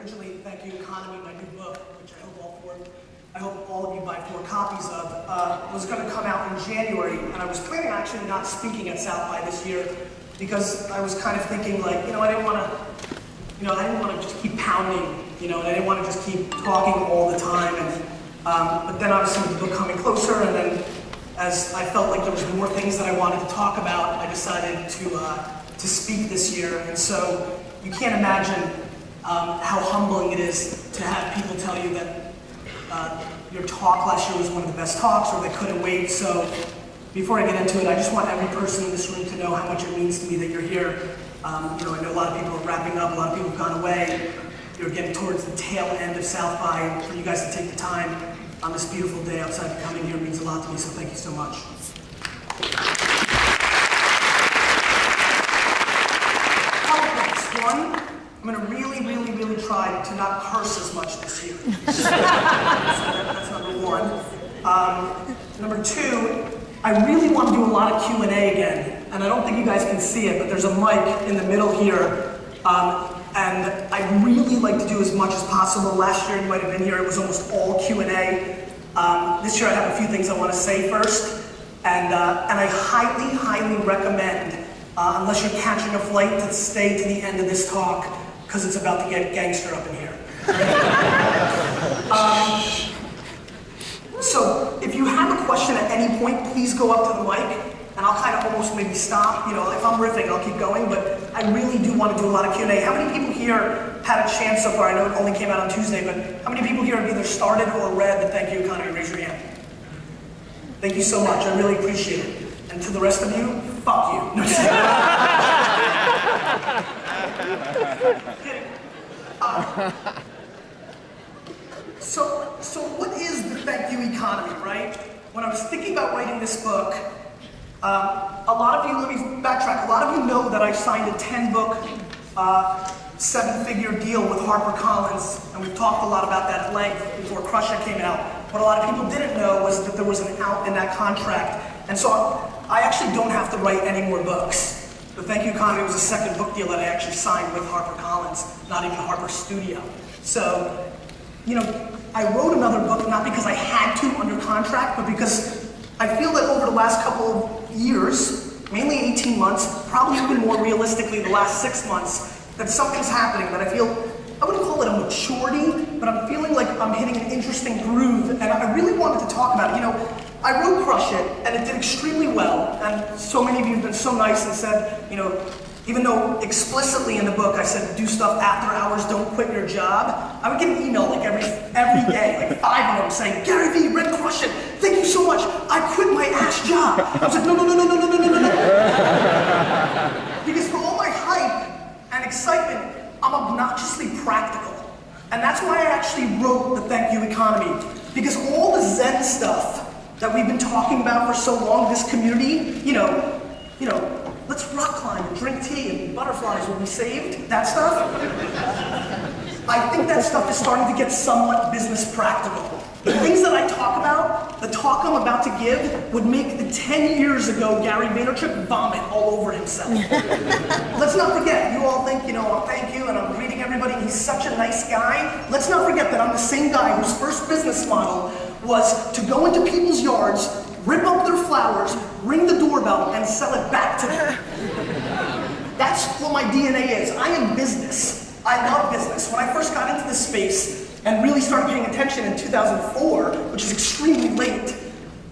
originally Thank You Economy, my new book, which I hope all of you buy 4 copies of, was going to come out in January, and I was planning actually not speaking at South by this year because I was kind of thinking like, I didn't want to just keep pounding, and I didn't want to just keep talking all the time, and but then obviously with the book coming closer, and then as I felt like there was more things that I wanted to talk about, I decided to speak this year, and so you can't imagine how humbling it is to have people tell you that your talk last year was one of the best talks, or they couldn't wait. So before I get into it, I just want every person in this room to know how much it means to me that you're here. I know a lot of people are wrapping up, a lot of people have gone away. You're getting towards the tail end of South by, and for you guys to take the time on this beautiful day outside to coming here means a lot to me, so thank you so much. Couple things. One, I'm going to really try to not curse as much this year. So that's number one. Number two, I really want to do a lot of Q&A again. And I don't think you guys can see it, but there's a mic in the middle here. And I'd really like to do as much as possible. Last year, you might have been here, it was almost all Q&A. This year, I have a few things I want to say first. And I highly recommend, unless you're catching a flight, to stay to the end of this talk, because it's about to get gangster up in here. So if you have a question at any point, please go up to the mic, and I'll kind of almost maybe stop. If I'm riffing, I'll keep going, but I really do want to do a lot of Q&A. How many people here had a chance so far? I know it only came out on Tuesday, but how many people here have either started or read the Thank You Economy? Raise your hand. Thank you so much. I really appreciate it. And to the rest of you, fuck you. No, So what is the Thank You Economy, right? When I was thinking about writing this book, a lot of you, let me backtrack, a lot of you know that I signed a 10-book, 7-figure deal with HarperCollins, and we've talked a lot about that at length before Crush It came out. What a lot of people didn't know was that there was an out in that contract, and so I actually don't have to write any more books. The Thank You Economy was the second book deal that I actually signed with HarperCollins, not even Harper Studio. So, I wrote another book not because I had to under contract, but because I feel that over the last couple of years, mainly 18 months, probably even more realistically the last 6 months, that something's happening that I feel, I wouldn't call it a maturity, but I'm feeling like I'm hitting an interesting groove, and I really wanted to talk about it. I wrote Crush It, and it did extremely well, and so many of you have been so nice and said, even though explicitly in the book I said do stuff after hours, don't quit your job, I would get an email like every day, like 5 of them saying, Gary V, read Crush It, thank you so much, I quit my ass job. I was like, no. Because for all my hype and excitement, I'm obnoxiously practical. And that's why I actually wrote the Thank You Economy. Because all the Zen stuff that we've been talking about for so long, this community, let's rock climb and drink tea and butterflies will be saved, that stuff. I think that stuff is starting to get somewhat business practical. The things that I talk about, the talk I'm about to give, would make the 10 years ago Gary Vaynerchuk vomit all over himself. Let's not forget, you all think, thank you, and I'm greeting everybody, and he's such a nice guy. Let's not forget that I'm the same guy whose first business model was to go into people's yards, rip up their flowers, ring the doorbell, and sell it back to them. That's what my DNA is. I am business. I love business. When I first got into this space and really started paying attention in 2004, which is extremely late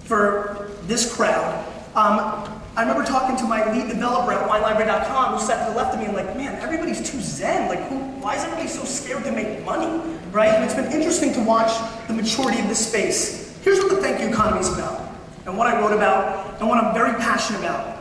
for this crowd, I remember talking to my lead developer at WineLibrary.com who sat to the left of me and like, man, everybody's too zen. Like, why is everybody so scared to make money, right? And it's been interesting to watch the maturity of this space. Here's what the Thank You Economy is about, and what I wrote about, and what I'm very passionate about.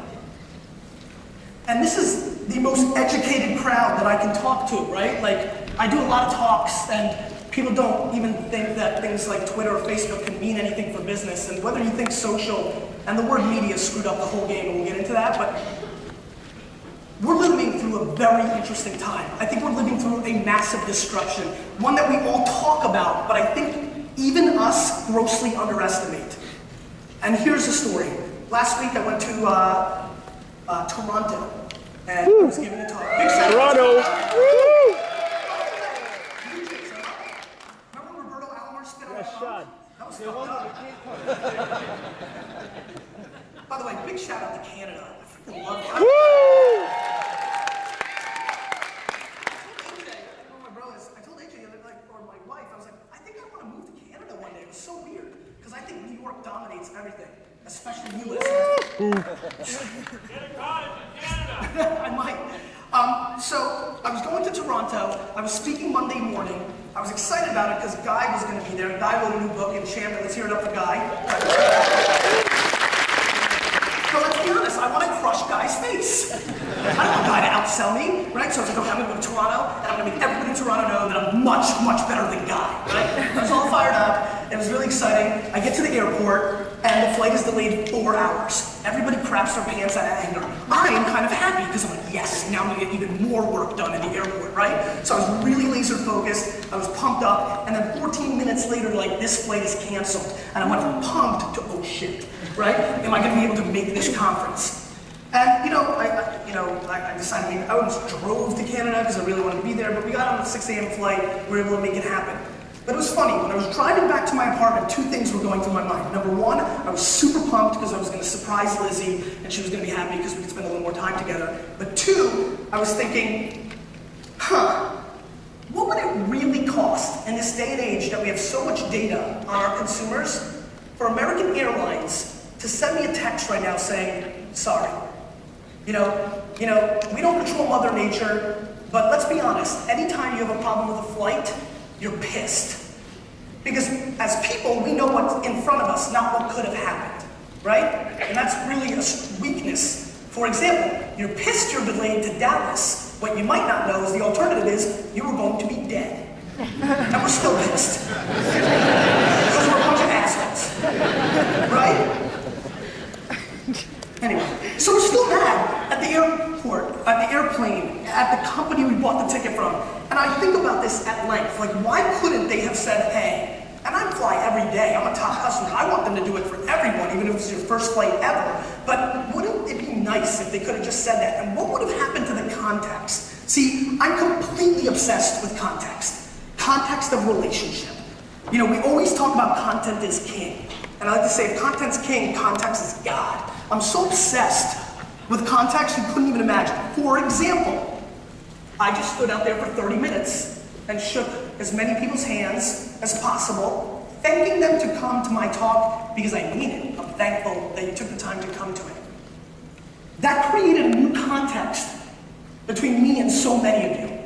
And this is the most educated crowd that I can talk to, right? Like, I do a lot of talks, and people don't even think that things like Twitter or Facebook can mean anything for business, and whether you think social, and the word media screwed up the whole game, and we'll get into that, but we're living through a very interesting time. I think we're living through a massive disruption, one that we all talk about, but I think even us grossly underestimate. And here's the story. Last week I went to Toronto, and I was giving a talk. Big shout out to Toronto! Huge was fucked up. By the way, big shout out to Canada. I freaking love Canada. I told AJ, or my wife, I was like, I think I want to move to Canada one day. It was so weird, because I think New York dominates everything, especially you listeners. Get a cottage in Canada. I might. So I was going to Toronto. I was speaking Monday morning. I was excited about it because Guy was going to be there. Guy wrote a new book in Chandler. Let's hear it up for Guy. So let's be honest, I want to crush Guy's face. I don't want Guy to outsell me, right? So I was like, okay, I'm going to go to Toronto, and I'm going to make everybody in Toronto know that I'm much, much better than Guy, right? I was all fired up. It was really exciting. I get to the airport, and the flight is delayed 4 hours. Everybody craps their pants out of anger. I am kind of happy because I'm like, yes, now I'm going to get even more work done in the airport, right? So I was really laser focused. I was pumped up, and then 14 minutes later, like, this flight is canceled. And I went from pumped to, oh shit, right? Am I going to be able to make this conference? And I decided maybe I almost drove to Canada because I really wanted to be there, but we got on a 6 a.m. flight. We were able to make it happen. But it was funny, when I was driving back to my apartment, two things were going through my mind. Number one, I was super pumped because I was going to surprise Lizzie and she was going to be happy because we could spend a little more time together. But two, I was thinking, what would it really cost in this day and age that we have so much data on our consumers for American Airlines to send me a text right now saying, sorry, we don't control Mother Nature, but let's be honest, anytime you have a problem with a flight, you're pissed. Because as people, we know what's in front of us, not what could have happened, right? And that's really a weakness. For example, you're pissed you're delayed to Dallas. What you might not know is the alternative is you were going to be dead. And we're still pissed. Because we're a bunch of assholes, right? Anyway, so we're still mad at the airport, at the airplane, at the company we bought the ticket from. And I think about this at length. Like, why couldn't they have said, hey, and I fly every day, I'm a top customer, I want them to do it for everyone, even if it's your first flight ever. But wouldn't it be nice if they could have just said that? And what would have happened to the context? See, I'm completely obsessed with context. Context of relationship. We always talk about content is king. And I like to say, if content's king, context is God. I'm so obsessed with context you couldn't even imagine. For example, I just stood out there for 30 minutes and shook as many people's hands as possible, thanking them to come to my talk because I mean it. I'm thankful that you took the time to come to it. That created a new context between me and so many of you.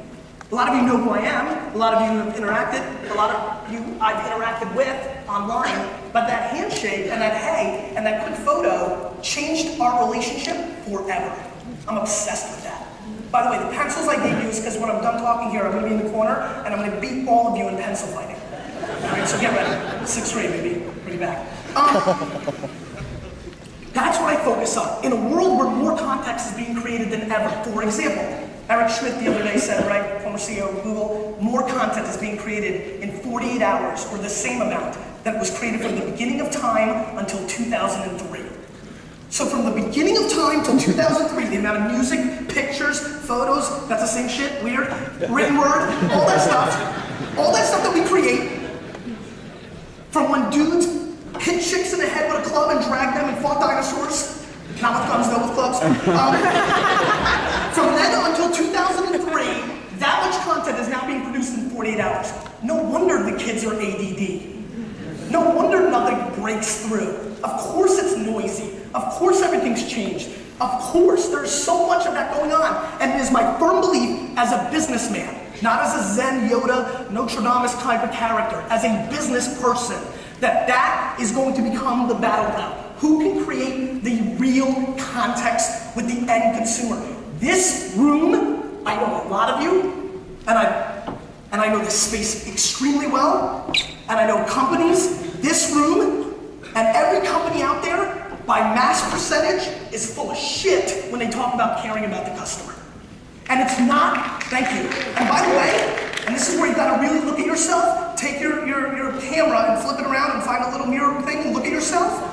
A lot of you know who I am, a lot of you have interacted, a lot of you I've interacted with online, but that handshake and that hey and that quick photo changed our relationship forever. I'm obsessed with that. By the way, the pencils I gave you is because when I'm done talking here, I'm going to be in the corner and I'm going to beat all of you in pencil fighting. All right, so get ready. 6th grade, baby. Bring it back. That's what I focus on. In a world where more context is being created than ever. For example, Eric Schmidt the other day said, right, former CEO of Google, more content is being created in 48 hours, or the same amount that was created from the beginning of time until 2003. So from the beginning of time till 2003, the amount of music, pictures, photos, that's the same shit, weird, written word, all that stuff that we create, from when dudes hit chicks in the head with a club and dragged them and fought dinosaurs, not with guns, no with clubs. From then until 2003, that much content is now being produced in 48 hours. No wonder the kids are ADD. No wonder nothing breaks through. Of course it's noisy. Of course everything's changed. Of course there's so much of that going on. And it is my firm belief as a businessman, not as a Zen Yoda, Nostradamus type of character, as a business person, that is going to become the battleground. Who can create the real context with the end consumer? This room, I know a lot of you, and I know this space extremely well, and I know companies, this room, and every company out there, by mass percentage, is full of shit when they talk about caring about the customer. And it's not, thank you. And by the way, and this is where you gotta really look at yourself, take your camera and flip it around and find a little mirror thing and look at yourself.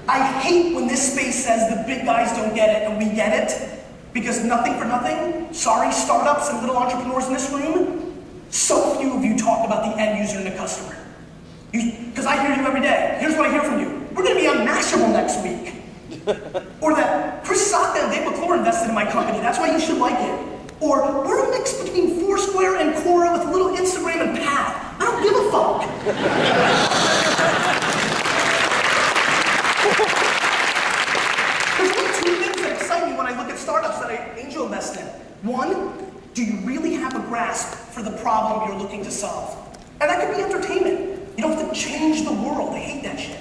I hate when this space says the big guys don't get it and we get it, because nothing for nothing, sorry startups and little entrepreneurs in this room, so few of you talk about the end user and the customer. Because I every day. Here's what I hear from you. We're gonna be unmatchable next week. Or that Chris Saka and Dave McClure invested in my company, that's why you should like it. Or we're a mix between Foursquare and Quora with a little Instagram and Path. I don't give a fuck. There's only two things that excite me when I look at startups that I angel invest in. One, do you really have a grasp for the problem you're looking to solve? And that could be entertainment. You don't have to change the world. I hate that shit.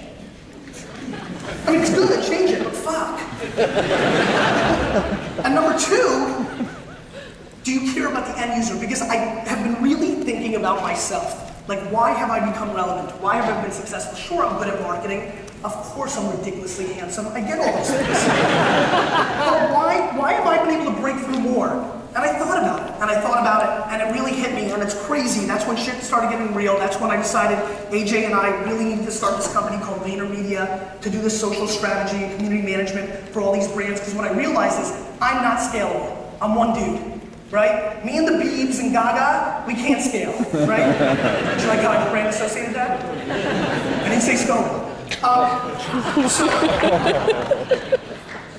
I mean, it's good to change it, but fuck. And number two, do you care about the end user? Because I have been really thinking about myself. Like, why have I become relevant? Why have I been successful? Sure, I'm good at marketing. Of course I'm ridiculously handsome. I get all those things. But why have I been able to break through more? And I thought about it, and I thought about it, and it really hit me, and it's crazy. That's when shit started getting real. That's when I decided AJ and I really needed to start this company called Vaynermedia to do this social strategy and community management for all these brands, because what I realized is I'm not scalable. I'm one dude, right? Me and the Biebs and Gaga, we can't scale, right? Do you like how I brand associated that? I didn't say scalable.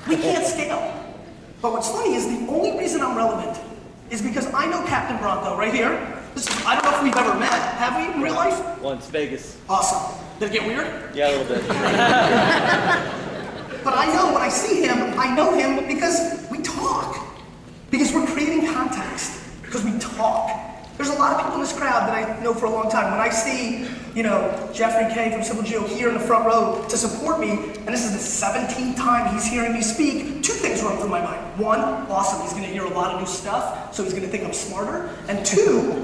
We can't scale. But what's funny is the only reason I'm relevant is because I know Captain Bronco right here. I don't know if we've ever met. Have we in real life? Once, Vegas. Awesome. Did it get weird? Yeah, a little bit. But I know when I see him, I know him because we talk. Because we're creating context. Because we talk. There's a lot of people in this crowd that I know for a long time. When I see, Jeffrey K from Simple Geo here in the front row to support me, and this is the 17th time he's hearing me speak, two things run through my mind. One, awesome, he's gonna hear a lot of new stuff, so he's gonna think I'm smarter. And two,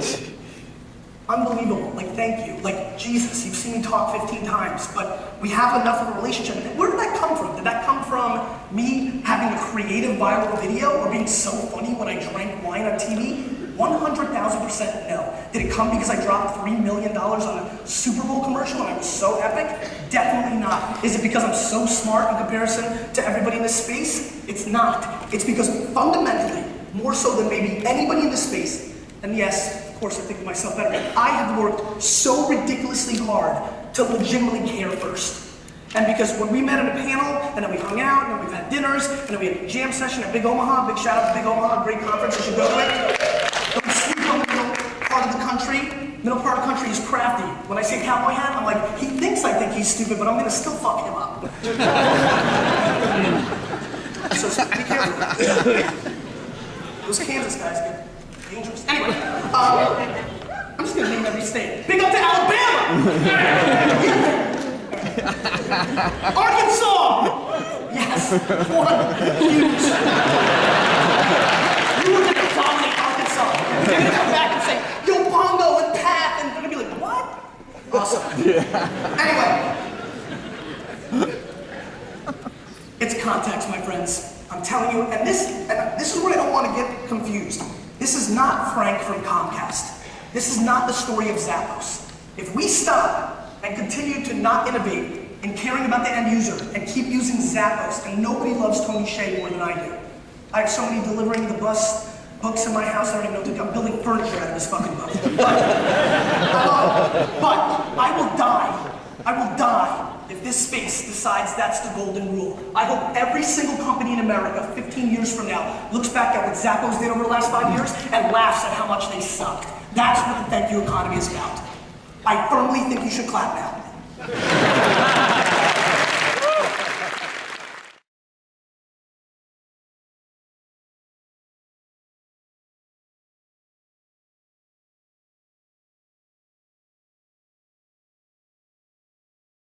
unbelievable, thank you. Jesus, you've seen me talk 15 times, but we have enough of a relationship. Where did that come from? Did that come from me having a creative viral video or being so funny when I drank wine on TV? 100,000% no. Did it come because I dropped $3 million on a Super Bowl commercial and I was so epic? Definitely not. Is it because I'm so smart in comparison to everybody in this space? It's not. It's because fundamentally, more so than maybe anybody in this space, and yes, of course I think of myself better, I have worked so ridiculously hard to legitimately care first. And because when we met at a panel, and then we hung out, and then we've had dinners, and then we had a jam session at Big Omaha, big shout out to Big Omaha, great conference, you should go to it. Don't sleep on the middle part of the country. Middle part of the country is crafty. When I say cowboy hat, I'm like, he thinks I think he's stupid, but I'm gonna still fuck him up. So be careful. Those Kansas guys get dangerous. Anyway, I'm just gonna name every state. Big up to Alabama! Arkansas! Yes, one, huge. You were gonna dominate Arkansas. They're gonna come back and say, yo, Bongo and Pat, and they're gonna be like, what? Awesome. Anyway. It's context, my friends. I'm telling you, and this is where I don't want to get confused. This is not Frank from Comcast. This is not the story of Zappos. If we stop and continue to not innovate in caring about the end user and keep using Zappos, and nobody loves Tony Hsieh more than I do. I have somebody delivering the books in my house. I don't even know what to do. I'm building furniture out of this fucking book. But I will die. I will die if this space decides that's the golden rule. I hope every single company in America 15 years from now looks back at what Zappos did over the last 5 years and laughs at how much they sucked. That's what the thank you economy is about. I firmly think you should clap now.